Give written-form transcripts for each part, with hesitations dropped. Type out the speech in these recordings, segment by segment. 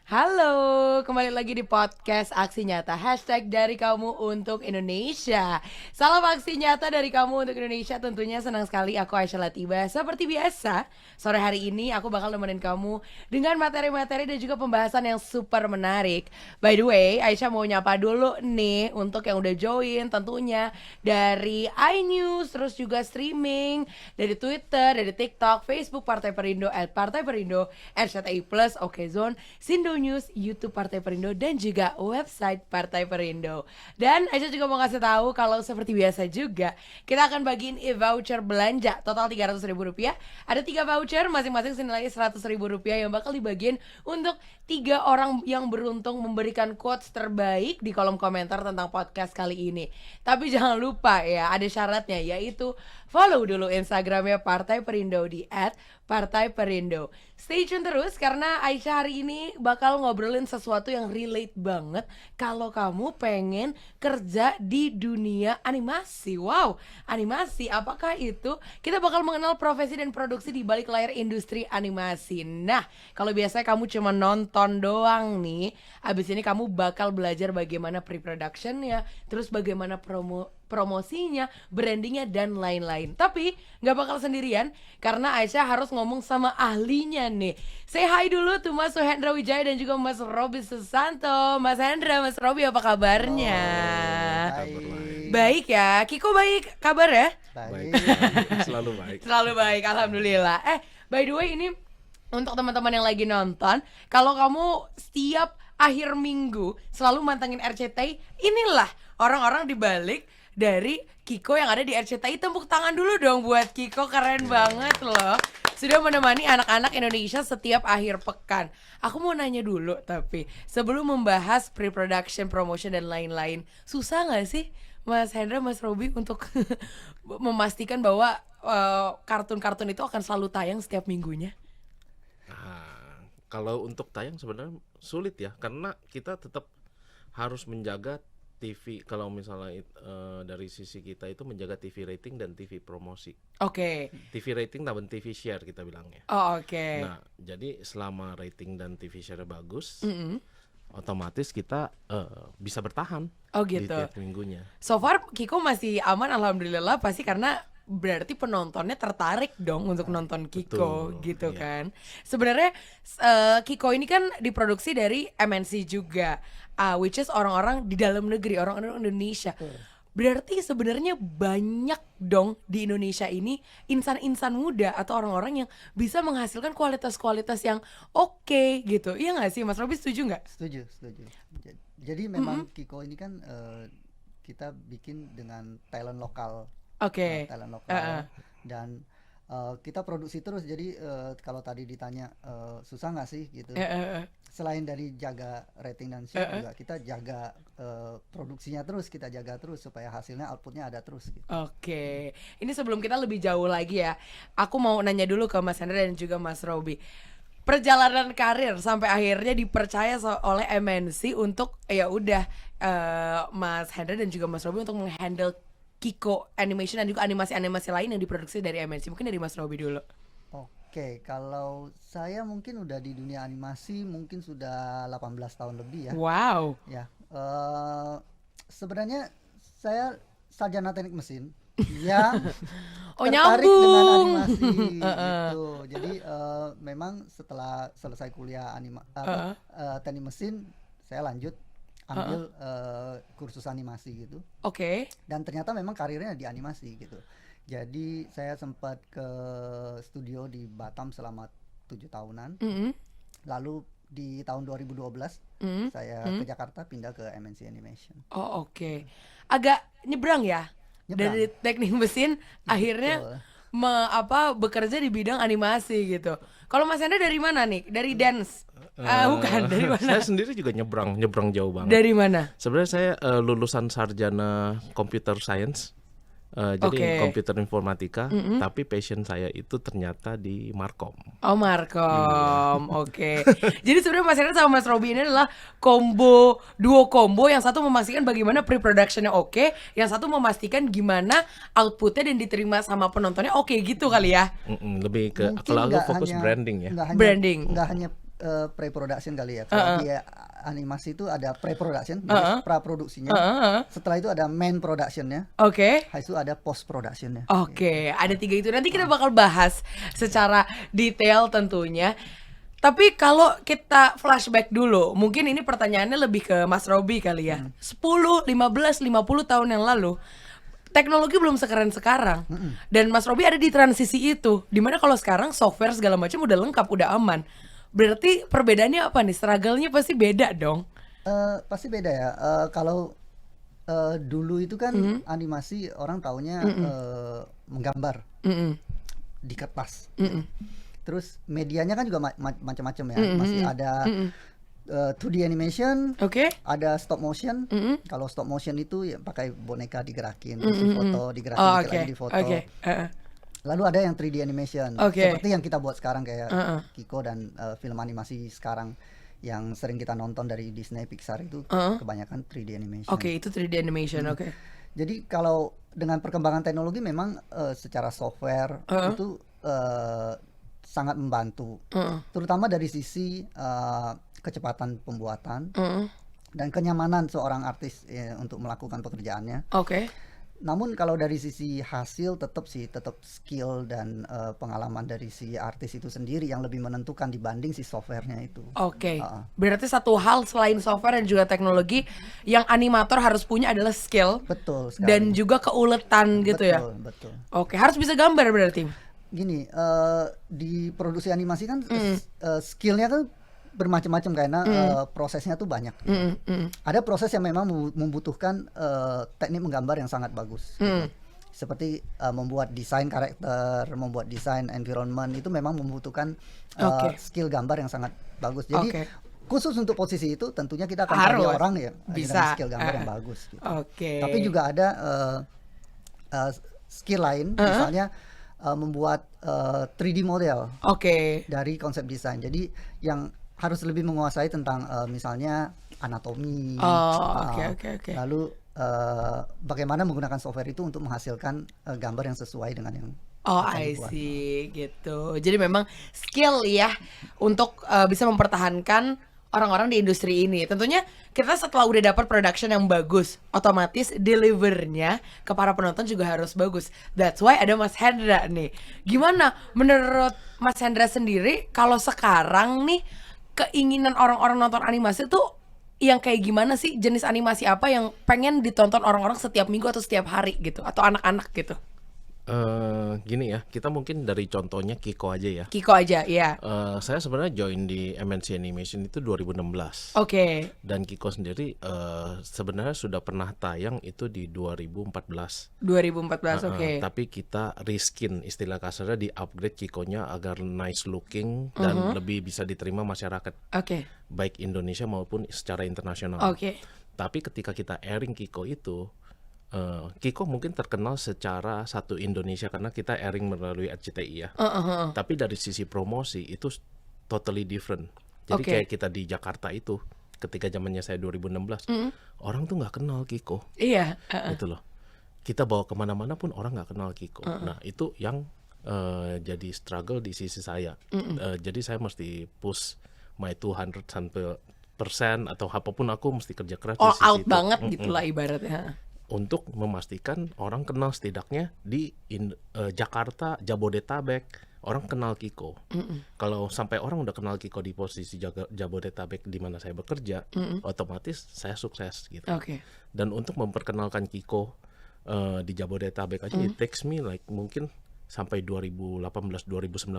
Halo, kembali lagi di podcast Aksi Nyata Hashtag dari kamu untuk Indonesia. Salam aksi nyata dari kamu untuk Indonesia. Tentunya senang sekali aku Aisyah Latiba. Seperti biasa, sore hari ini aku bakal nemenin kamu dengan materi-materi dan juga pembahasan yang super menarik. By the way, Aisyah mau nyapa dulu nih untuk yang udah join tentunya dari iNews, terus juga streaming dari Twitter, dari TikTok, Facebook Partai Perindo, Partai Perindo, RCTI Plus, Okezone, Sindo News, YouTube Partai Perindo, dan juga website Partai Perindo. Dan Aisyah juga mau kasih tahu kalau seperti biasa juga kita akan bagiin e-voucher belanja total Rp300.000. Ada 3 voucher masing-masing senilai Rp100.000 yang bakal dibagiin untuk 3 orang yang beruntung memberikan quotes terbaik di kolom komentar tentang podcast kali ini. Tapi jangan lupa ya, ada syaratnya, yaitu follow dulu Instagramnya Partai Perindo di @partaiperindo. Stay tune terus karena Aisyah hari ini bakal ngobrolin sesuatu yang relate banget kalau kamu pengen kerja di dunia animasi. Wow, animasi apakah itu? Kita bakal mengenal profesi dan produksi di balik layar industri animasi. Nah, kalau biasanya kamu cuma nonton doang nih, abis ini kamu bakal belajar bagaimana pre-productionnya, terus bagaimana promosinya, brandingnya, dan lain-lain. Tapi nggak bakal sendirian karena Aisyah harus ngomong sama ahlinya nih. Say hi dulu tuh Mas Hendra Wijaya dan juga Mas Robi Susanto. Mas Hendra, Mas Robi, apa kabarnya? Baik. Baik ya, Kiko baik kabar ya? Baik. Selalu baik. Selalu baik, alhamdulillah. By the way, ini untuk teman-teman yang lagi nonton, kalau kamu setiap akhir minggu selalu mantengin RCTI, inilah orang-orang di balik dari Kiko yang ada di RCTI. Tepuk tangan dulu dong buat Kiko, keren banget loh. Sudah menemani anak-anak Indonesia setiap akhir pekan. Aku mau nanya dulu tapi sebelum membahas pre-production, promotion, dan lain-lain, susah gak sih Mas Hendra, Mas Robi untuk memastikan bahwa kartun-kartun itu akan selalu tayang setiap minggunya? Nah, kalau untuk tayang sebenarnya sulit ya, karena kita tetap harus menjaga TV. Kalau misalnya dari sisi kita itu menjaga TV rating dan TV promosi. Oke. TV rating dan TV share kita bilangnya. Oh, oke. Nah, jadi selama rating dan TV share bagus, otomatis kita bisa bertahan Oh di gitu. tiap minggunya. So far Kiko masih aman, alhamdulillah, pasti karena berarti penontonnya tertarik dong untuk nonton Kiko. Betul, gitu iya. kan. Sebenarnya Kiko ini kan diproduksi dari MNC juga, which is orang-orang di dalam negeri, orang-orang Indonesia. Berarti sebenarnya banyak dong di Indonesia ini insan-insan muda atau orang-orang yang bisa menghasilkan kualitas-kualitas yang oke gitu. Iya nggak sih, Mas Robi, setuju nggak? Setuju. Jadi memang Kiko ini kan kita bikin dengan talent lokal, Oke. dan kita produksi terus. Jadi kalau tadi ditanya susah nggak sih gitu. Selain dari jaga rating dan share juga kita jaga produksinya terus, kita jaga terus supaya hasilnya, outputnya ada terus gitu. Oke, ini sebelum kita lebih jauh lagi ya, aku mau nanya dulu ke Mas Hendra dan juga Mas Robi. Perjalanan karir sampai akhirnya dipercaya oleh MNC untuk ya udah Mas Hendra dan juga Mas Robi untuk menghandle Kiko Animation dan juga animasi-animasi lain yang diproduksi dari MNC. Mungkin dari Mas Robi dulu. Oke, kalau saya mungkin udah di dunia animasi mungkin sudah 18 tahun lebih ya. Wow. Ya, sebenarnya saya sarjana teknik mesin, ya. Oh, Tertarik nyambung. dengan animasi gitu. Jadi memang setelah selesai kuliah teknik mesin, saya lanjut ambil kursus animasi gitu. Oke. Dan ternyata memang karirnya di animasi gitu. Jadi saya sempat ke studio di Batam selama 7 tahunan. Lalu di tahun 2012 saya ke Jakarta, pindah ke MNC Animation. Oh, oke. Agak nyebrang ya? Nyebrang. Dari teknik mesin akhirnya bekerja di bidang animasi gitu. Kalau Mas Hendra dari mana nih? Dari dance? Bukan, dari mana? Saya sendiri juga nyebrang jauh banget. Dari mana? Sebenarnya saya lulusan sarjana computer science, jadi komputer informatika, tapi passion saya itu ternyata di Markom. Oh, Markom, oke. Jadi sebenarnya Mas Hendra sama Mas Robi ini adalah duo combo yang satu memastikan bagaimana pre-productionnya oke, yang satu memastikan gimana outputnya dan diterima sama penontonnya oke gitu kali ya. Lebih ke Mungkin kalau aku nggak fokus hanya- branding ya. nggak hanya- Branding. nggak hanya pre-production kali ya. Kalau di animasi itu ada pre-production, jadi pra-produksinya. Setelah itu ada main productionnya. Oke. Habis itu ada post-productionnya. Oke, ada 3 itu. Nanti kita bakal bahas secara detail tentunya. Tapi kalau kita flashback dulu, mungkin ini pertanyaannya lebih ke Mas Robi kali ya. 10, 15, 50 tahun yang lalu, teknologi belum sekeren sekarang. Dan Mas Robi ada di transisi itu. Dimana kalau sekarang software segala macam udah lengkap, udah aman. Berarti perbedaannya apa nih? Struggle-nya pasti beda dong. Pasti beda ya. Kalau dulu itu kan animasi orang taunya menggambar di kertas. Terus medianya kan juga macam-macam ya. Masih ada 2D animation, ada stop motion. Kalau stop motion itu ya pakai boneka digerakin, terus difoto, digerakin, difoto. Lalu ada yang 3D animation, seperti yang kita buat sekarang kayak Kiko dan film animasi sekarang yang sering kita nonton dari Disney Pixar itu kebanyakan 3D animation. Itu 3D animation. Jadi kalau dengan perkembangan teknologi memang secara software itu sangat membantu, terutama dari sisi kecepatan pembuatan dan kenyamanan seorang artis untuk melakukan pekerjaannya. Namun kalau dari sisi hasil tetap skill dan pengalaman dari si artis itu sendiri yang lebih menentukan dibanding si softwarenya itu. Berarti satu hal selain software dan juga teknologi yang animator harus punya adalah skill. Betul sekali. Dan juga keuletan gitu ya. Betul. Harus bisa gambar berarti. Gini, di produksi animasi kan skillnya kan bermacam-macam karena prosesnya tuh banyak. Ada proses yang memang membutuhkan teknik menggambar yang sangat bagus. Gitu. Seperti membuat desain karakter, membuat desain environment itu memang membutuhkan skill gambar yang sangat bagus. Jadi khusus untuk posisi itu tentunya kita akan cari orang ya dengan skill gambar yang bagus. Gitu. Tapi juga ada skill lain, misalnya membuat 3D model dari konsep desain. Jadi yang harus lebih menguasai tentang misalnya anatomi, lalu bagaimana menggunakan software itu untuk menghasilkan gambar yang sesuai dengan yang I see gitu. Jadi memang skill ya untuk bisa mempertahankan orang-orang di industri ini. Tentunya kita setelah udah dapat production yang bagus, otomatis delivernya ke para penonton juga harus bagus. That's why ada Mas Hendra nih. Gimana menurut Mas Hendra sendiri kalau sekarang nih keinginan orang-orang nonton animasi tuh yang kayak gimana sih? Jenis animasi apa yang pengen ditonton orang-orang setiap minggu atau setiap hari gitu? Atau anak-anak gitu? Gini ya, kita mungkin dari contohnya Kiko aja ya. Kiko aja, iya. Saya sebenarnya join di MNC Animation itu 2016. Dan Kiko sendiri sebenarnya sudah pernah tayang itu di 2014. Tapi kita reskin, istilah kasarnya di upgrade Kikonya agar nice looking dan lebih bisa diterima masyarakat. Baik Indonesia maupun secara internasional. Tapi ketika kita airing Kiko itu, Kiko mungkin terkenal secara satu Indonesia karena kita airing melalui RCTI ya. Tapi dari sisi promosi itu totally different. Jadi kayak kita di Jakarta itu, ketika zamannya saya 2016, orang tuh nggak kenal Kiko. Gitu loh. Kita bawa kemana-mana pun orang nggak kenal Kiko. Nah itu yang jadi struggle di sisi saya. Jadi saya mesti push my 200% atau apapun aku mesti kerja keras di sisi out itu. Banget gitulah ibaratnya. Untuk memastikan orang kenal setidaknya di Jakarta, Jabodetabek, orang kenal Kiko. Kalau sampai orang udah kenal Kiko di posisi Jabodetabek di mana saya bekerja, otomatis saya sukses gitu. Dan untuk memperkenalkan Kiko di Jabodetabek aja, it takes me like mungkin sampai 2018-2019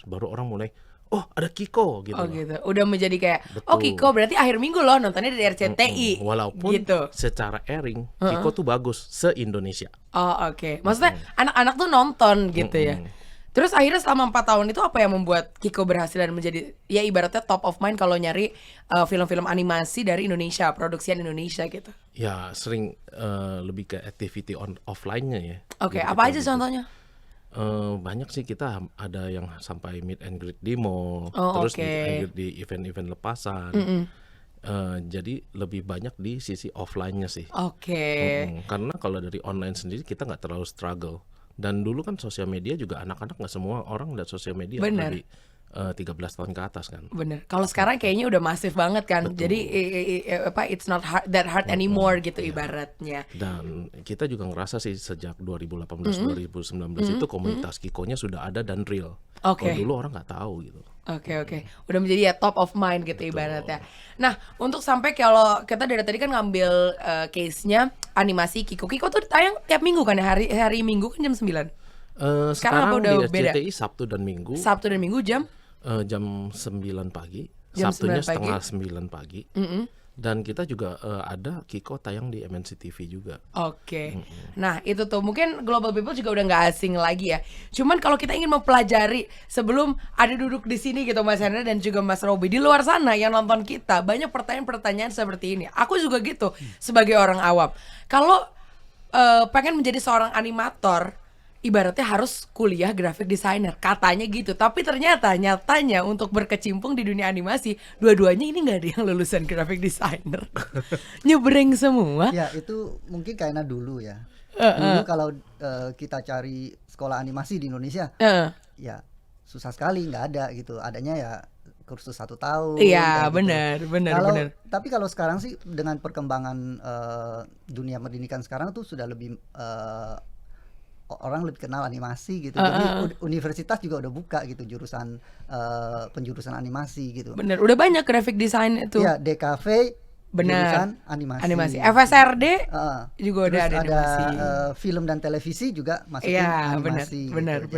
baru orang mulai ada Kiko gitu. Gitu. Udah menjadi kayak Kiko berarti akhir minggu loh nontonnya dari RCTI. Walaupun gitu. Secara airing Kiko tuh bagus se-Indonesia. Maksudnya anak-anak tuh nonton gitu ya. Terus akhirnya selama 4 tahun itu apa yang membuat Kiko berhasil dan menjadi ya ibaratnya top of mind kalau nyari film-film animasi dari Indonesia, produksian Indonesia gitu. Ya sering lebih ke activity offline-nya ya. Apa aja contohnya? Banyak sih, kita ada yang sampai meet and greet di mall, terus meet and greet di event-event lepasan. Jadi lebih banyak di sisi offline-nya sih. Karena kalau dari online sendiri kita nggak terlalu struggle. Dan dulu kan sosial media juga anak-anak nggak semua orang lihat sosial media. Dari 13 tahun ke atas kan. Bener. Kalau sekarang kayaknya udah masif banget kan. Betul. Jadi it's not that hard anymore gitu ibaratnya. Dan kita juga ngerasa sih sejak 2018-2019 itu komunitas Kikonya sudah ada dan real. Oke. Kalau dulu orang nggak tahu gitu. Oke. Udah menjadi ya top of mind gitu ibaratnya. Nah, untuk sampai kalau kita dari tadi kan ngambil case-nya animasi Kiko. Kiko tuh tayang tiap minggu kan ya? Hari Minggu kan jam 9. Sekarang apa udah di beda? RCTI Sabtu dan Minggu Sabtu dan Minggu jam jam 9 pagi. Jam Sabtunya 9 pagi. setengah 9 pagi. Dan kita juga ada Kiko tayang di MNC TV juga. Oke. Nah, itu tuh mungkin global people juga udah nggak asing lagi ya. Cuman kalau kita ingin mempelajari sebelum ada duduk di sini gitu Mas Hendra dan juga Mas Robby di luar sana yang nonton kita, banyak pertanyaan-pertanyaan seperti ini. Aku juga gitu sebagai orang awam. Kalau pengen menjadi seorang animator, ibaratnya harus kuliah graphic designer, katanya gitu. Tapi ternyata nyatanya untuk berkecimpung di dunia animasi, dua-duanya ini nggak ada yang lulusan graphic designer. Nyebreng semua. Ya itu mungkin karena dulu ya. Dulu kalau kita cari sekolah animasi di Indonesia, ya susah sekali, nggak ada gitu. Adanya ya kursus 1 tahun. Iya, kayak gitu. benar. Tapi kalau sekarang sih dengan perkembangan dunia pendidikan sekarang tuh sudah lebih orang lebih kenal animasi gitu. Jadi universitas juga udah buka gitu jurusan penjurusan animasi gitu. Bener, udah banyak graphic design itu. Iya, DKV jurusan animasi. FSRD juga udah Terus ada animasi. Film dan televisi juga masukin Iya, animasi. bener.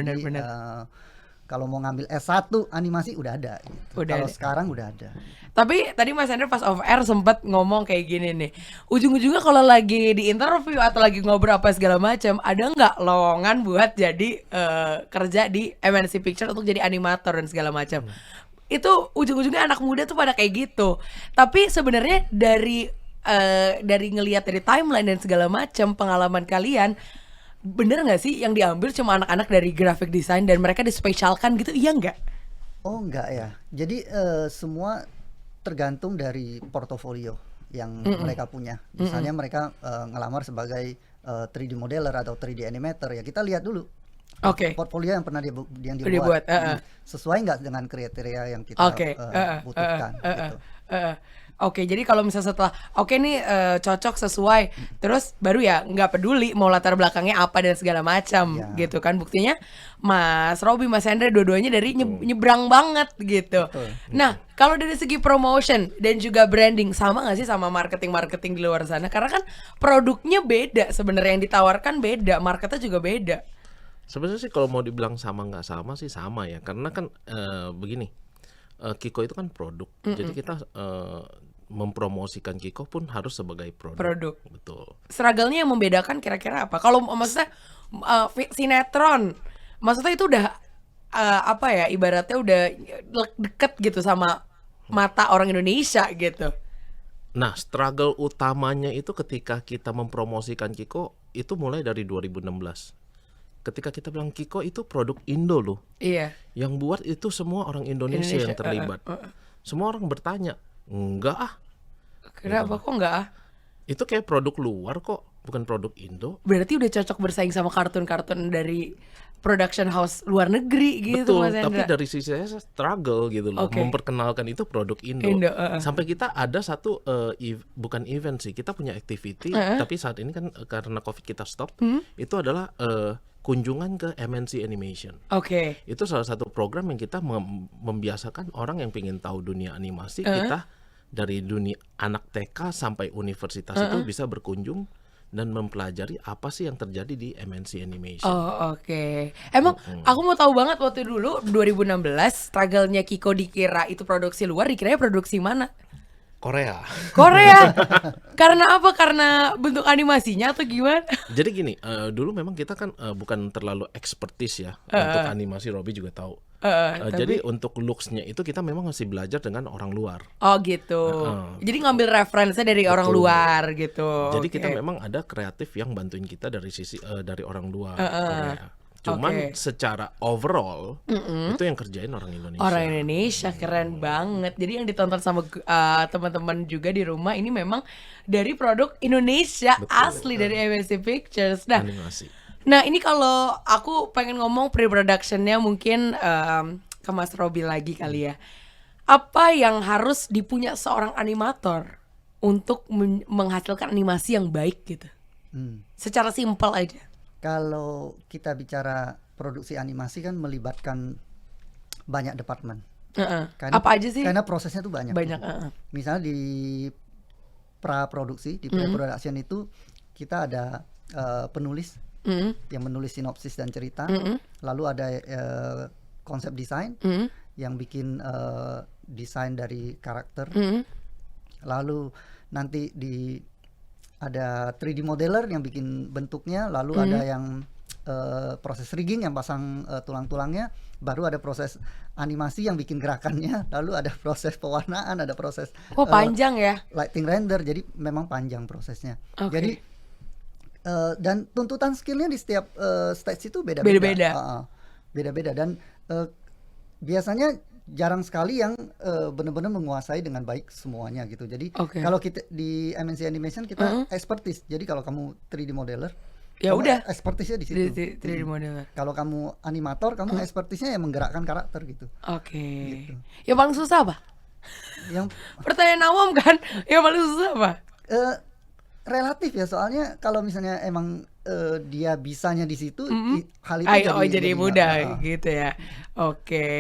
Kalau mau ngambil S1 animasi udah ada gitu. Udah Kalau ada. sekarang udah ada. Tapi tadi Mas Hendra pas off air sempat ngomong kayak gini nih. Ujung-ujungnya kalau lagi di interview atau lagi ngobrol apa segala macam, ada nggak lowongan buat jadi kerja di MNC Picture untuk jadi animator dan segala macam. Itu ujung-ujungnya anak muda tuh pada kayak gitu. Tapi sebenarnya dari ngelihat dari timeline dan segala macam pengalaman kalian, bener nggak sih yang diambil cuma anak-anak dari graphic design dan mereka dispesialkan gitu? Iya nggak? Oh enggak ya. Jadi semua tergantung dari portofolio yang mereka punya. Misalnya mereka ngelamar sebagai 3D modeler atau 3D animator, ya kita lihat dulu Oke. portfolio yang pernah yang dibuat. Dibuat, Sesuai nggak dengan kriteria yang kita butuhkan gitu. Oke, jadi kalau misalnya setelah oke nih cocok sesuai, terus baru ya nggak peduli mau latar belakangnya apa dan segala macam gitu kan. Buktinya Mas Robby, Mas Hendra dua-duanya dari nyebrang banget gitu. Betul. Nah, kalau dari segi promotion dan juga branding sama nggak sih sama marketing di luar sana? Karena kan produknya beda sebenarnya, yang ditawarkan beda, marketnya juga beda. Sebenarnya sih kalau mau dibilang sama nggak sama sih sama ya, karena kan begini, Kiko itu kan produk, jadi kita mempromosikan Kiko pun harus sebagai produk. Betul. Struggle-nya yang membedakan kira-kira apa? Kalau maksudnya sinetron, maksudnya itu udah apa ya? Ibaratnya udah deket gitu sama mata orang Indonesia gitu. Nah, struggle utamanya itu ketika kita mempromosikan Kiko itu mulai dari 2016. Ketika kita bilang Kiko itu produk Indo loh. Iya. Yang buat itu semua orang Indonesia yang terlibat. Semua orang bertanya, enggak ah. Kenapa kok enggak ah? Itu kayak produk luar kok, bukan produk Indo. Berarti udah cocok bersaing sama kartun-kartun dari production house luar negeri gitu. Betul, Mas tapi Hendra. dari sisi saya struggle gitu loh, memperkenalkan itu produk Indo. Sampai kita ada satu bukan event sih, kita punya activity, tapi saat ini kan karena COVID kita stop, itu adalah kunjungan ke MNC Animation. Oke. Itu salah satu program yang kita membiasakan orang yang pengen tahu dunia animasi, kita dari dunia anak TK sampai universitas itu bisa berkunjung dan mempelajari apa sih yang terjadi di MNC Animation. Oh, oke. Emang aku mau tahu banget waktu dulu 2016 struggle-nya Kiko dikira itu produksi luar, dikiranya produksi mana? Korea. Karena apa? Karena bentuk animasinya atau gimana? Jadi gini, dulu memang kita kan bukan terlalu expertise ya untuk animasi. Robby juga tahu. Jadi untuk looks-nya itu kita memang masih belajar dengan orang luar. Oh gitu. Jadi ngambil referensinya dari orang luar gitu. Jadi kita memang ada kreatif yang bantuin kita dari sisi dari orang luar Korea. Cuman secara overall itu yang kerjain orang Indonesia. Orang Indonesia keren banget. Jadi yang ditonton sama teman-teman juga di rumah ini memang dari produk Indonesia. Betul, asli dari MNC Pictures. Animasi. Nah ini kalau aku pengen ngomong pre-productionnya mungkin ke Mas Robi lagi kali ya. Apa yang harus dipunya seorang animator untuk menghasilkan animasi yang baik gitu? Secara simpel aja. Kalau kita bicara produksi animasi kan melibatkan banyak departemen. Apa aja sih? Karena prosesnya tuh banyak. Misalnya di praproduksi, di pre-production itu kita ada penulis yang menulis sinopsis dan cerita, lalu ada konsep desain yang bikin desain dari karakter, lalu nanti ada 3D modeler yang bikin bentuknya, lalu ada yang proses rigging yang pasang tulang-tulangnya, baru ada proses animasi yang bikin gerakannya, lalu ada proses pewarnaan, ada proses panjang ya, lighting render, jadi memang panjang prosesnya. Jadi dan tuntutan skillnya di setiap stage itu beda-beda. Beda-beda dan biasanya jarang sekali yang benar-benar menguasai dengan baik semuanya gitu. Jadi kalau kita di MNC Animation kita expertise. Jadi kalau kamu 3D modeler, ya udah expertise-nya di situ. 3D modeler. Kalau kamu animator, kamu expertise-nya yang menggerakkan karakter gitu. Gitu. Yang paling susah apa? Yang pertanyaan awam kan, yang paling susah apa? Relatif ya, soalnya kalau misalnya emang dia bisanya di situ, hal itu jadi mudah gitu ya.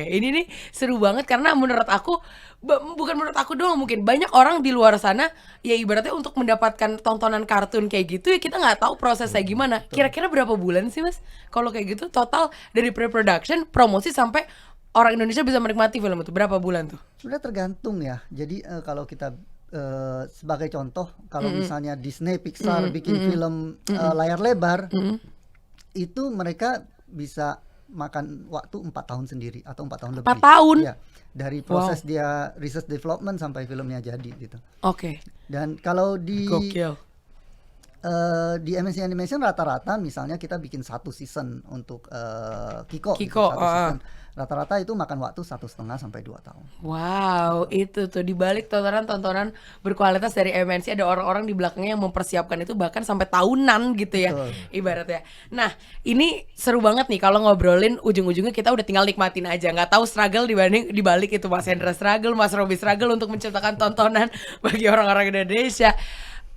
Ini nih seru banget karena menurut aku, bukan menurut aku doang, mungkin banyak orang di luar sana ya ibaratnya untuk mendapatkan tontonan kartun kayak gitu ya kita nggak tahu prosesnya gimana. Kira-kira berapa bulan sih Mas kalau kayak gitu total dari pre-production, promosi sampai orang Indonesia bisa menikmati film itu, berapa bulan tuh? Sebenarnya tergantung ya. Jadi kalau kita sebagai contoh, kalau misalnya Disney, Pixar bikin film layar lebar, itu mereka bisa makan waktu 4 tahun sendiri atau 4 tahun lebih. 4 tahun? Ya, dari proses dia research development sampai filmnya jadi gitu. Dan kalau di MNC Animation rata-rata misalnya kita bikin 1 season untuk Kiko. Season, rata-rata itu makan waktu 1,5 sampai 2 tahun. Wow, itu tuh dibalik tontonan berkualitas dari MNC ada orang-orang di belakangnya yang mempersiapkan itu bahkan sampai tahunan gitu ya. Ibaratnya. Nah, ini seru banget nih kalau ngobrolin ujung-ujungnya kita udah tinggal nikmatin aja, nggak tahu struggle dibalik itu Mas Hendra struggle, Mas Robi struggle untuk menciptakan tontonan bagi orang-orang Indonesia.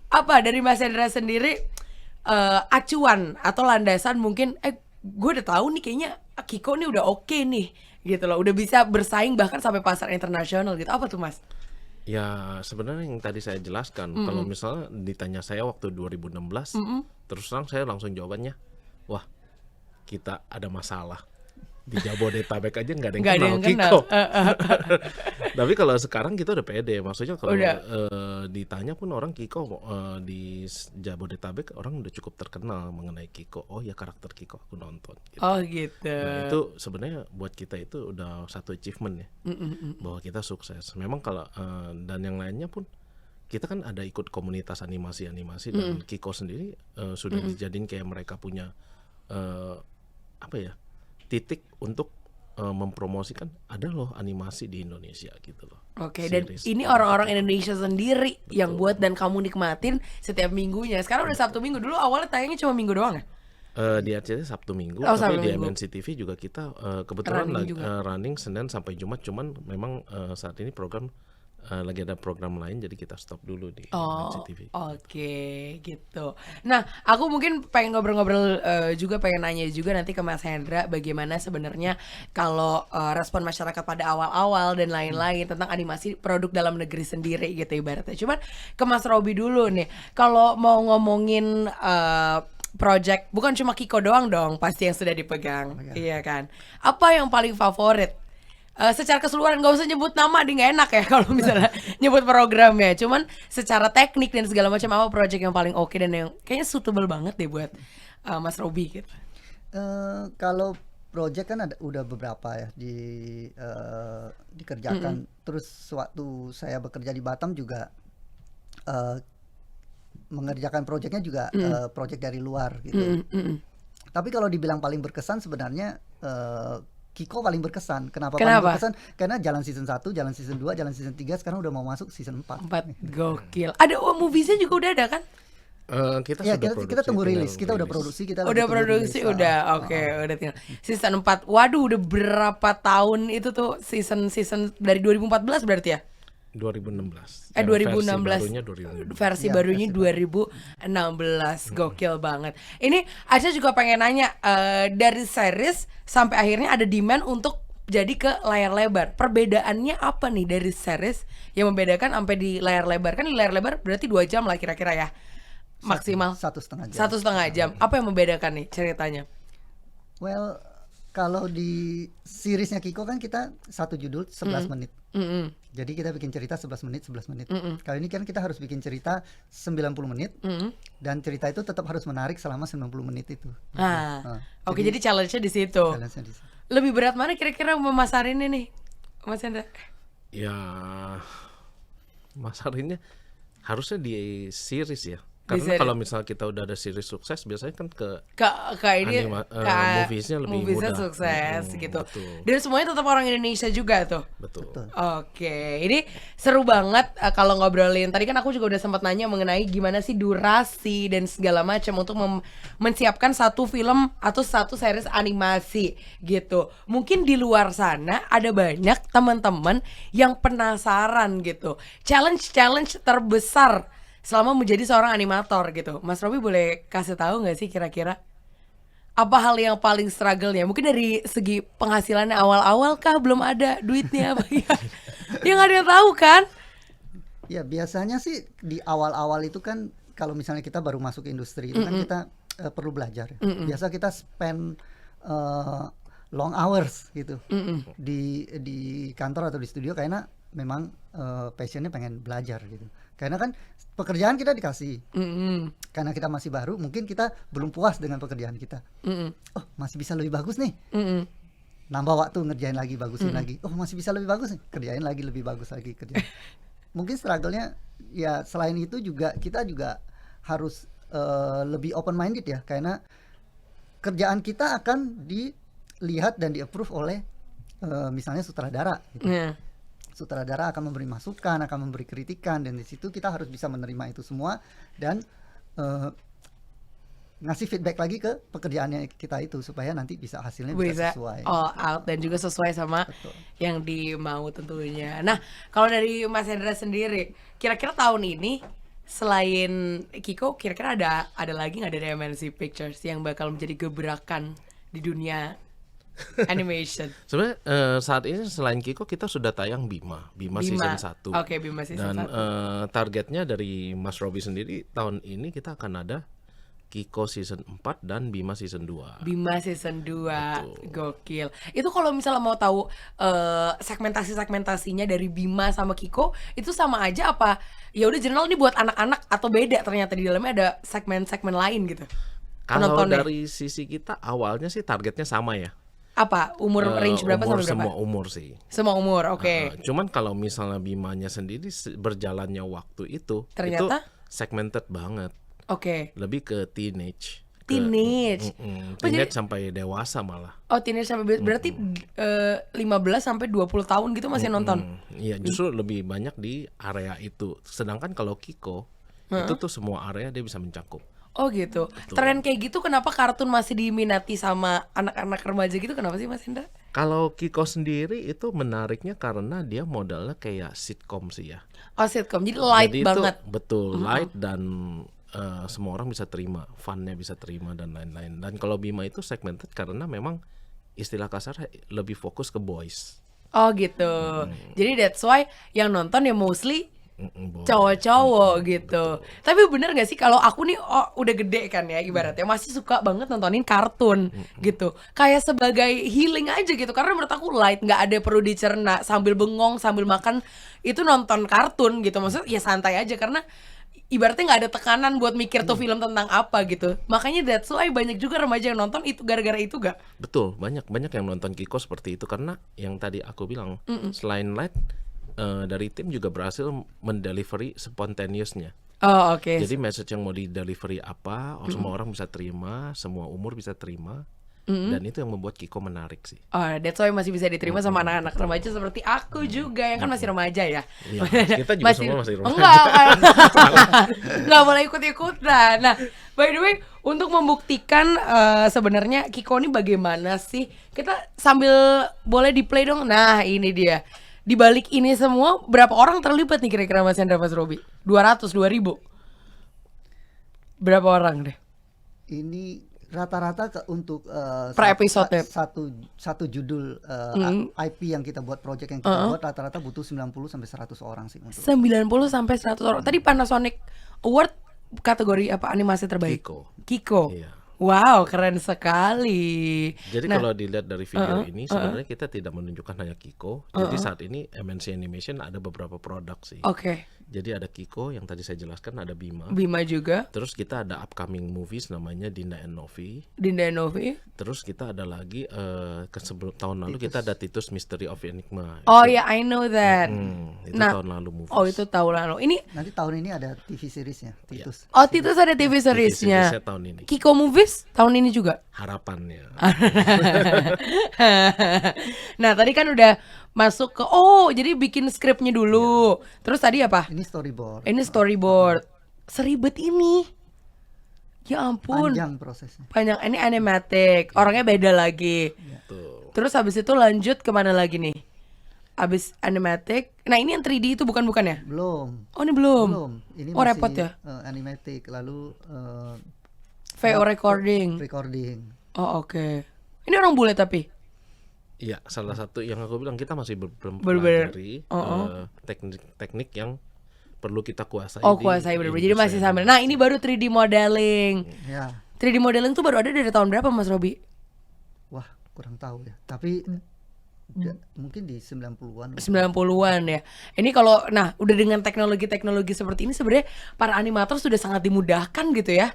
Apa dari Mas Hendra sendiri acuan atau landasan mungkin gue udah tahu nih kayaknya Kiko nih udah oke nih gitu loh, udah bisa bersaing bahkan sampai pasar internasional gitu, apa tuh Mas? Ya sebenarnya yang tadi saya jelaskan, kalau misalnya ditanya saya waktu 2016, terus terang saya langsung jawabannya, wah kita ada masalah. Di Jabodetabek aja nggak ada yang kenal Kiko. Tapi kalau sekarang kita udah pede, maksudnya kalau ditanya pun orang Kiko di Jabodetabek orang udah cukup terkenal mengenai Kiko. Oh ya, karakter Kiko aku nonton. Gitu. Gitu. Nah, itu sebenarnya buat kita itu udah satu achievement ya, bahwa kita sukses. Memang kalau dan yang lainnya pun kita kan ada ikut komunitas animasi dan Kiko sendiri sudah dijadiin kayak mereka punya titik untuk mempromosikan ada loh animasi di Indonesia gitu loh. Dan ini orang-orang Indonesia sendiri yang buat dan kamu nikmatin setiap minggunya. Sekarang udah Sabtu Minggu, dulu awalnya tayangnya cuma Minggu doang ya? Di RCTI Sabtu Minggu, tapi di MNC TV juga kita kebetulan running Senin sampai Jumat, cuman memang saat ini program lagi ada program lain jadi kita stop dulu di MNC TV. Gitu. Nah, aku mungkin pengen ngobrol-ngobrol juga, pengen nanya juga nanti ke Mas Hendra bagaimana sebenarnya kalau respon masyarakat pada awal-awal dan lain-lain tentang animasi produk dalam negeri sendiri gitu ibaratnya. Cuman ke Mas Robi dulu nih, kalau mau ngomongin project bukan cuma Kiko doang dong pasti yang sudah dipegang, iya kan? Apa yang paling favorit? Secara keseluruhan, gak usah nyebut nama, dia gak enak ya kalau misalnya nyebut programnya. Cuman secara teknik dan segala macam, apa project yang paling oke dan yang kayaknya suitable banget deh buat Mas Robi gitu. Kalau project kan udah beberapa ya dikerjakan. Terus waktu saya bekerja di Batam juga mengerjakan projectnya juga project dari luar gitu. Tapi kalau dibilang paling berkesan sebenarnya Kiko paling berkesan. Kenapa paling berkesan? Karena jalan season 1, jalan season 2, jalan season 3, sekarang udah mau masuk season 4. Gokil. Ada moviesnya juga udah ada kan? Kita Ya, sudah kita tunggu tinggal rilis. Kita udah produksi, kita lagi Udah tunggu produksi, rilis. udah oke, udah tinggal season 4. Waduh, udah berapa tahun itu tuh season dari 2014 berarti ya? 2016. 2016. Versi Iya, barunya versi 2016. Gokil banget. Ini Aca juga pengen nanya, dari series sampai akhirnya ada demand untuk jadi ke layar lebar. Perbedaannya apa nih dari series yang membedakan sampai di layar lebar? Kan di layar lebar berarti 2 jam lah kira-kira ya. Maksimal 1,5 jam. 1,5 jam. Apa yang membedakan nih ceritanya? Well, kalau di seriesnya Kiko kan kita satu judul 11 menit. Jadi kita bikin cerita 11 menit, 11 menit. Kali ini kan kita harus bikin cerita 90 menit. Dan cerita itu tetap harus menarik selama 90 menit itu. Oke, jadi challenge-nya di situ. Challenge-nya di situ. Lebih berat mana kira-kira memasarinnya nih, Mas Hendra? Ya, masarinnya harusnya di series ya. Karena series. kalau misal kita udah ada series sukses, biasanya kan ke ini moviesnya lebih moviesnya mudah. sukses gitu. Betul. Dan semuanya tetap orang Indonesia juga tuh. Betul. Oke, ini seru banget kalau ngobrolin. Tadi kan aku juga udah sempat nanya mengenai gimana sih durasi dan segala macam untuk mensiapkan satu film atau satu series animasi gitu. Mungkin di luar sana ada banyak teman-teman yang penasaran gitu. Challenge terbesar selama menjadi seorang animator gitu. Mas Robi boleh kasih tahu nggak sih kira-kira apa hal yang paling struggle-nya? Mungkin dari segi penghasilannya awal-awal kah belum ada duitnya apa ya? Ya nggak ada yang tahu kan? Ya biasanya sih di awal-awal itu kan kalau misalnya kita baru masuk industri itu kan kita perlu belajar. Biasa kita spend long hours gitu di kantor atau di studio karena memang passionnya pengen belajar gitu. Karena kan pekerjaan kita dikasih, karena kita masih baru, mungkin kita belum puas dengan pekerjaan kita. Oh masih bisa lebih bagus nih, nambah waktu ngerjain lagi, bagusin lagi. Oh masih bisa lebih bagus nih, kerjain lagi lebih bagus lagi kerjain. Mungkin struggle-nya ya selain itu juga kita juga harus lebih open minded ya, karena kerjaan kita akan dilihat dan di-approve oleh misalnya sutradara gitu. Sutradara akan memberi masukan, akan memberi kritikan, dan di situ kita harus bisa menerima itu semua dan ngasih feedback lagi ke pekerjaannya kita itu supaya nanti bisa hasilnya bisa sesuai. All out dan juga sesuai sama yang dimau tentunya. Nah, kalau dari Mas Hendra sendiri, kira-kira tahun ini selain Kiko, kira-kira ada lagi nggak dari MNC Pictures yang bakal menjadi gebrakan di dunia animation? Sebenarnya saat ini selain Kiko kita sudah tayang Bima season 1. Oke, Bima season 1. Dan targetnya dari Mas Robi sendiri tahun ini kita akan ada Kiko season 4 dan Bima season 2. Bima season 2. Betul. Gokil. Itu kalau misalnya mau tahu segmentasinya dari Bima sama Kiko, itu sama aja apa? Ya udah general ini buat anak-anak atau beda ternyata di dalamnya ada segmen-segmen lain gitu. Kalau Penontonnya. dari sisi kita awalnya sih targetnya sama ya. Apa? Umur range berapa sampai berapa? Semua umur sih. Semua umur, oke. Cuman kalau misalnya Bimanya sendiri berjalannya waktu itu Ternyata? segmented banget. Oke. Lebih ke teenage. Teenage. Teenage sampai dewasa malah. Oh, teenage sampai berarti 15 sampai 20 tahun gitu masih nonton. Iya, justru lebih banyak di area itu. Sedangkan kalau Kiko itu tuh semua area dia bisa mencakup. Oh gitu. Tren kayak gitu kenapa kartun masih diminati sama anak-anak remaja gitu? Kenapa sih Mas Hendra? Kalau Kiko sendiri itu menariknya karena dia modelnya kayak sitkom sih ya. Oh, sitcom. Jadi light Jadi banget. itu betul light dan semua orang bisa terima, funnya bisa terima dan lain-lain. Dan kalau Bima itu segmented karena memang istilah kasar lebih fokus ke boys. Oh gitu. Jadi that's why yang nonton ya mostly cowok-cowok gitu. Tapi bener gak sih kalau aku nih udah gede kan ya ibaratnya masih suka banget nontonin kartun gitu. Kayak sebagai healing aja gitu. Karena menurut aku light, gak ada perlu dicerna sambil bengong, sambil makan, itu nonton kartun gitu. Maksudnya ya santai aja karena ibaratnya gak ada tekanan buat mikir tuh film tentang apa gitu. Makanya that's why banyak juga remaja yang nonton itu gara-gara itu gak? Betul, banyak yang nonton Kiko seperti itu karena yang tadi aku bilang selain light dari tim juga berhasil mendelivery spontaneousnya. Oh oke. Jadi message yang mau di delivery apa, semua orang bisa terima, semua umur bisa terima, Dan itu yang membuat Kiko menarik sih. Oh, that's why masih bisa diterima sama anak-anak remaja seperti aku juga yang kan masih remaja ya. Iya, kita juga semua masih remaja. Enggak boleh ikut-ikutan. Nah, by the way, untuk membuktikan sebenarnya Kiko ini bagaimana sih? Kita sambil boleh di play dong. Nah, ini dia. Di balik ini semua berapa orang terlibat nih kira-kira Mas Hendra, Mas Robi? 200, 2000. Berapa orang deh? Ini rata-rata untuk per episode satu judul IP yang kita buat, project yang kita buat, rata-rata butuh 90 sampai 100 orang sih untuk 90 sampai 100 orang. Tadi Panasonic Award kategori apa, animasi terbaik? Kiko. Iya. Wow, keren sekali. Jadi kalau dilihat dari video ini sebenarnya kita tidak menunjukkan hanya Kiko. Jadi saat ini MNC Animation ada beberapa produk sih. Oke. Jadi ada Kiko yang tadi saya jelaskan, ada Bima. Bima juga. Terus kita ada upcoming movies namanya Dinda and Novi. Dinda and Novi. Terus kita ada lagi tahun lalu kita ada Titus Mystery of Enigma. Oh ya, I know that. Itu tahun lalu movies. Oh, itu tahun lalu. Ini nanti tahun ini ada TV seriesnya, Titus. Oh, Titus ada TV seriesnya. TV tahun ini. Kiko Movies tahun ini juga. Harapannya. Nah, tadi kan udah masuk ke jadi bikin skripnya dulu. Terus tadi apa? Ini storyboard. Ini storyboard. Seribet ini. Ya ampun. Panjang prosesnya. Panjang. Ini animatic. Orangnya beda lagi. Tuh. Terus habis itu lanjut kemana lagi nih? Habis animatic. Nah, ini yang 3D itu bukan ya? Belum. Oh, ini belum. Ini Oh, masih repot ya? Animatic, lalu VO recording. Oh, oke. Ini orang bule tapi. Iya, salah satu yang aku bilang kita masih Bener-bener. mempelajari teknik yang perlu kita kuasai. Kuasai bener-bener. Jadi masih sambil. Nah, ini baru 3D modeling. Ya. 3D modeling tuh baru ada dari tahun berapa, Mas Robi? Wah, kurang tahu ya. Tapi mungkin di 90-an. 90-an ya. Ini kalau udah dengan teknologi-teknologi seperti ini sebenarnya para animator sudah sangat dimudahkan gitu ya.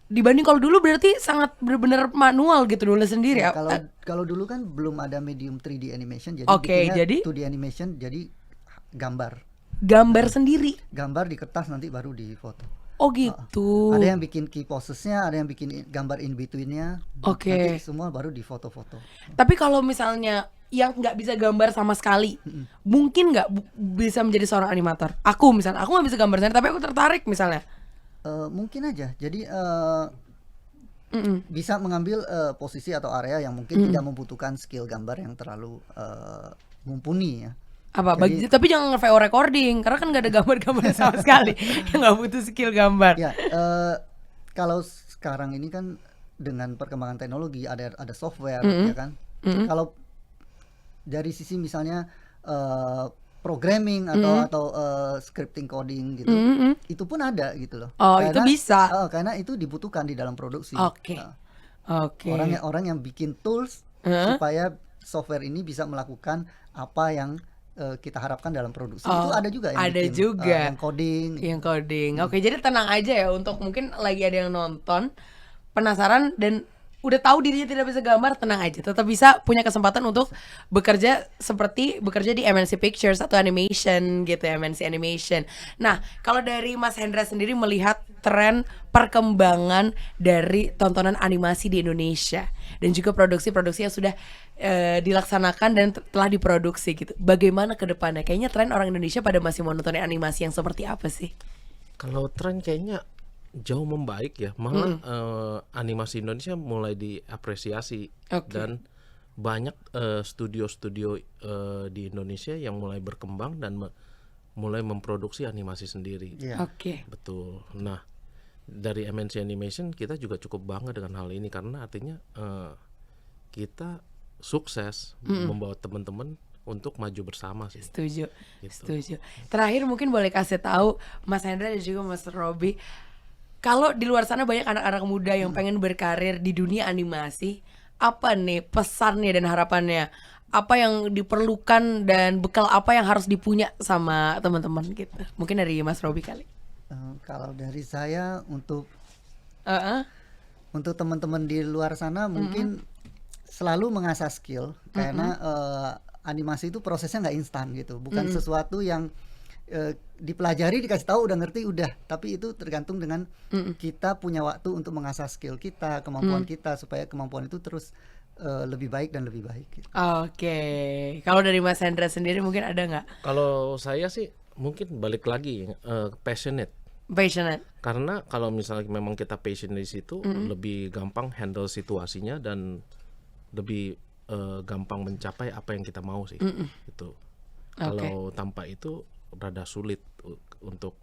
Dibanding kalau dulu berarti sangat benar-benar manual gitu dulu sendiri. Ya, kalau dulu kan belum ada medium 3D animation, jadi jadi 2D animation, jadi gambar sendiri. Gambar di kertas, nanti baru di foto. Oh gitu. Ada yang bikin key posesnya, ada yang bikin gambar in betweennya. Oke. Nanti semua baru di foto-foto. Tapi kalau misalnya yang nggak bisa gambar sama sekali, mungkin nggak bisa menjadi seorang animator? Aku misalnya, aku nggak bisa gambar sendiri, tapi aku tertarik misalnya. Mungkin aja. Jadi bisa mengambil posisi atau area yang mungkin tidak membutuhkan skill gambar yang terlalu mumpuni ya. Apa? Tapi jangan VO recording karena kan nggak ada gambar-gambar sama sekali. Yang nggak butuh skill gambar. Ya, kalau sekarang ini kan dengan perkembangan teknologi ada software ya kan. Kalau dari sisi misalnya programming atau scripting coding gitu, itu pun ada gitu loh. Oh, karena, itu bisa. Karena itu dibutuhkan di dalam produksi. Oke. Orang yang bikin tools supaya software ini bisa melakukan apa yang kita harapkan dalam produksi. Itu ada juga yang ada bikin, juga yang coding. Oke, jadi tenang aja ya, untuk mungkin lagi ada yang nonton penasaran dan udah tahu dirinya tidak bisa gambar, tenang aja, tetap bisa punya kesempatan untuk bekerja di MNC Pictures atau animation gitu ya, MNC Animation. Nah, kalau dari Mas Hendra sendiri melihat tren perkembangan dari tontonan animasi di Indonesia dan juga produksi-produksi yang sudah dilaksanakan dan telah diproduksi gitu, bagaimana ke depannya? Kayaknya tren orang Indonesia pada masih mau nonton animasi yang seperti apa sih? Kalau tren kayaknya jauh membaik ya, malah animasi Indonesia mulai diapresiasi dan banyak studio-studio di Indonesia yang mulai berkembang dan mulai memproduksi animasi sendiri. Oke. Betul. Nah, dari MNC Animation kita juga cukup bangga dengan hal ini karena artinya kita sukses membawa teman-teman untuk maju bersama sih. Setuju. Terakhir mungkin boleh kasih tahu Mas Hendra dan juga Mas Robi, kalau di luar sana banyak anak-anak muda yang pengen berkarir di dunia animasi, apa nih pesannya dan harapannya? Apa yang diperlukan dan bekal apa yang harus dipunya sama teman-teman gitu? Mungkin dari Mas Robi kali. Kalau dari saya untuk teman-teman di luar sana mungkin selalu mengasah skill karena animasi itu prosesnya nggak instan gitu, bukan sesuatu yang dipelajari, dikasih tahu, udah ngerti, udah. Tapi itu tergantung dengan kita punya waktu untuk mengasah skill kita, kemampuan kita, supaya kemampuan itu terus lebih baik dan lebih baik gitu. Oke. Kalau dari Mas Hendra sendiri mungkin ada nggak? Kalau saya sih mungkin balik lagi passionate. Karena kalau misalnya memang kita passion di situ, lebih gampang handle situasinya dan lebih gampang mencapai apa yang kita mau sih. Gitu. Kalau tanpa itu rada sulit untuk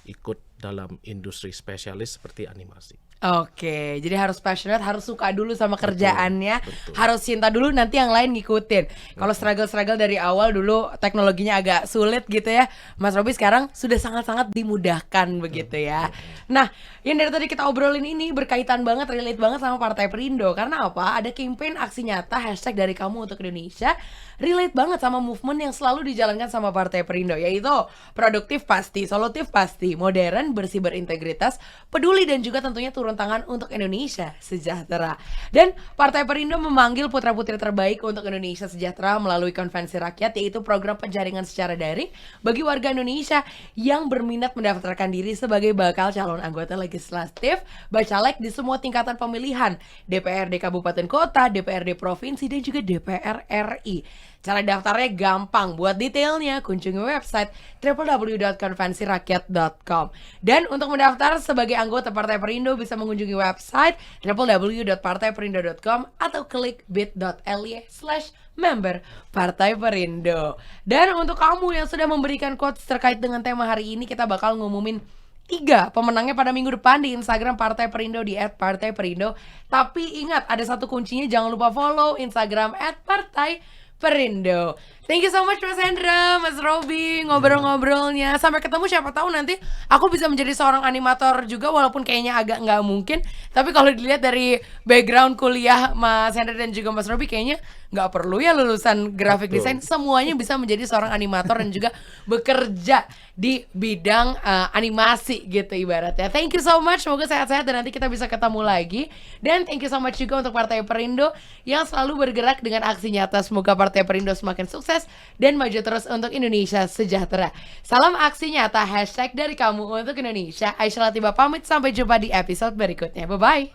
ikut dalam industri spesialis seperti animasi. Oke, jadi harus passionate, harus suka dulu sama kerjaannya, betul. harus cinta dulu, nanti yang lain ngikutin. Kalau struggle dari awal dulu teknologinya agak sulit gitu ya, Mas Robi sekarang sudah sangat-sangat dimudahkan begitu ya. Nah, yang dari tadi kita obrolin ini berkaitan banget, relate banget sama Partai Perindo. Karena apa? Ada campaign aksi nyata hashtag dari kamu untuk Indonesia, relate banget sama movement yang selalu dijalankan sama Partai Perindo, yaitu produktif pasti, solutif pasti, modern, bersih, berintegritas, peduli, dan juga tentunya turun tangan untuk Indonesia sejahtera. Dan Partai Perindo memanggil putra-putri terbaik untuk Indonesia sejahtera melalui konvensi rakyat, yaitu program penjaringan secara daring bagi warga Indonesia yang berminat mendaftarkan diri sebagai bakal calon anggota legislatif bacalek di semua tingkatan pemilihan, DPRD Kabupaten Kota, DPRD Provinsi, dan juga DPR RI. Cara daftarnya gampang. Buat detailnya kunjungi website www.konvensirakyat.com. Dan untuk mendaftar sebagai anggota Partai Perindo bisa mengunjungi website www.partaiperindo.com atau klik bit.ly/member Partai Perindo. Dan untuk kamu yang sudah memberikan quotes terkait dengan tema hari ini, kita bakal ngumumin 3 pemenangnya pada minggu depan di Instagram Partai Perindo di @partaiperindo. Tapi ingat, ada satu kuncinya, jangan lupa follow Instagram @partaiperindo. Thank you so much Mas Hendra, Mas Robi, ngobrol-ngobrolnya. Sampai ketemu, siapa tahu nanti aku bisa menjadi seorang animator juga, walaupun kayaknya agak nggak mungkin. Tapi kalau dilihat dari background kuliah Mas Hendra dan juga Mas Robi, kayaknya nggak perlu ya lulusan graphic design, semuanya bisa menjadi seorang animator dan juga bekerja di bidang animasi gitu ibaratnya. Thank you so much, semoga sehat-sehat dan nanti kita bisa ketemu lagi. Dan thank you so much juga untuk Partai Perindo yang selalu bergerak dengan aksi nyata. Semoga Partai Perindo semakin sukses dan maju terus untuk Indonesia sejahtera. Salam aksi nyata, hashtag dari kamu untuk Indonesia. Aisyah Latifah pamit, sampai jumpa di episode berikutnya. Bye-bye.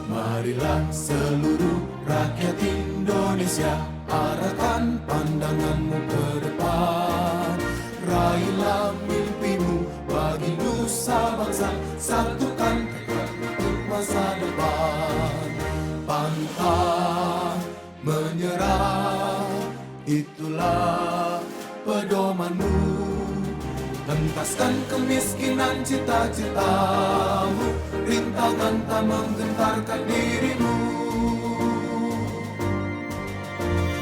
Marilah seluruh rakyat Indonesia, arahkan pandanganmu ke depan. Raihlah mimpimu bagi nusa bangsa, satukan tekad untuk masa depan. Pantang menyerah, itulah pedomanmu. Hentaskan kemiskinan cita-citamu, rintangan tak menggentarkan dirimu.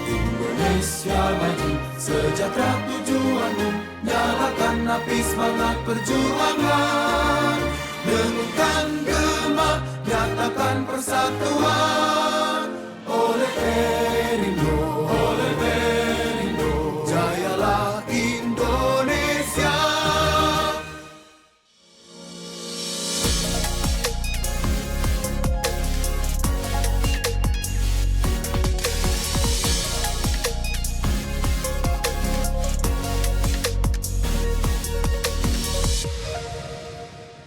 Indonesia maju, sejahtera tujuanmu, nyalakan api semangat perjuangan.